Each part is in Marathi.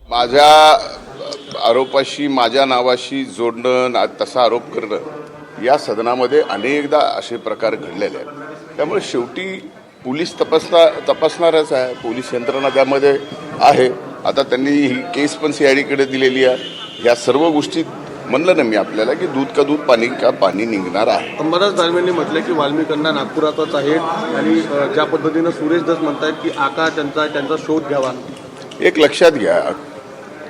माझ्या आरोपाशी माझ्या नावाशी जोडणं तसा आरोप करणं या सदनामध्ये अनेकदा असे प्रकार घडलेले आहेत। त्यामुळे शेवटी पोलीस तपासणारच आहे, पोलीस यंत्रणा त्यामध्ये आहे। आता त्यांनी ही केस पण सीआयडीकडे दिलेली आहे। या सर्व गोष्टी म्हणलं ना मी आपल्याला की दूध का दूध पाणी का पाणी निघणार आहे। अंबादास दानवेंनी म्हटलं की वाल्मिकांना नागपुरातच आहेत आणि ज्या पद्धतीनं सुरेश दस म्हणतायत की आका त्यांचा शोध घ्यावा। एक लक्षात घ्या,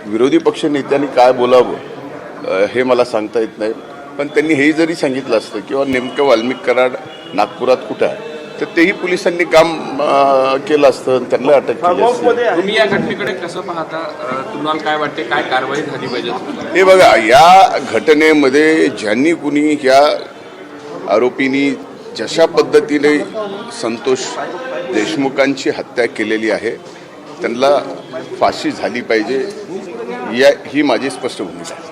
विरोधी पक्ष नेत्यांनी काय बोलावं हे मला सांगता येत नाही, पण त्यांनी हे जरी सांगितलं असतं किंवा नेमकं वाल्मिक कराड नागपुरात कुठं आहे तर तेही पोलिसांनी काम केलं असतं, त्यांना अटक केली असती। तुम्ही या घटनेकडे कसं पाहता? तुम्हाला काय वाटते, काय कारवाई झाली पाहिजे? हे बघा, या घटनेमध्ये ज्यांनी कुणी या आरोपींनी जशा पद्धतीने संतोष देशमुखांची हत्या केलेली आहे त्यांना फाशी झाली पाहिजे, ही माझी स्पष्ट भूमिका आहे।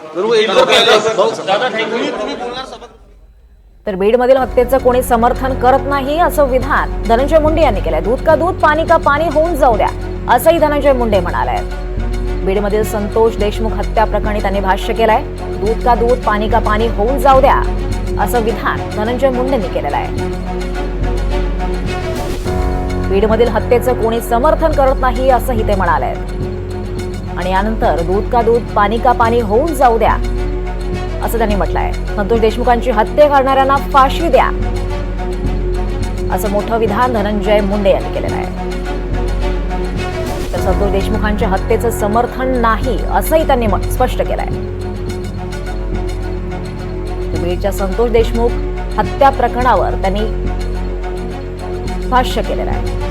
तर बीडमधील हत्येचं कोणी समर्थन करत नाही असं विधान धनंजय मुंडे यांनी केलंय। दूध का दूध पाणी का पाणी होऊन जाऊ द्या असंही धनंजय मुंडे म्हणाले। बीडमधील संतोष देशमुख हत्या प्रकरणी त्यांनी भाष्य केलंय। दूध का दूध पाणी का पाणी होऊन जाऊ द्या असं विधान धनंजय मुंडेंनी केलेलं आहे। बीडमधील हत्येचं कोणी समर्थन करत नाही असंही ते म्हणाले आणि यानंतर दूध का दूध पाणी का पाणी होऊन जाऊ द्या असं त्यांनी म्हटलंय। संतोष देशमुखांची हत्या करणाऱ्यांना फाशी द्या असं मोठं विधान धनंजय मुंडे यांनी केलेलं आहे। तर संतोष देशमुखांच्या हत्येचं समर्थन नाही असंही त्यांनी स्पष्ट केलंय। बीडच्या संतोष देशमुख हत्या प्रकरणावर त्यांनी भाष्य केलेलं आहे।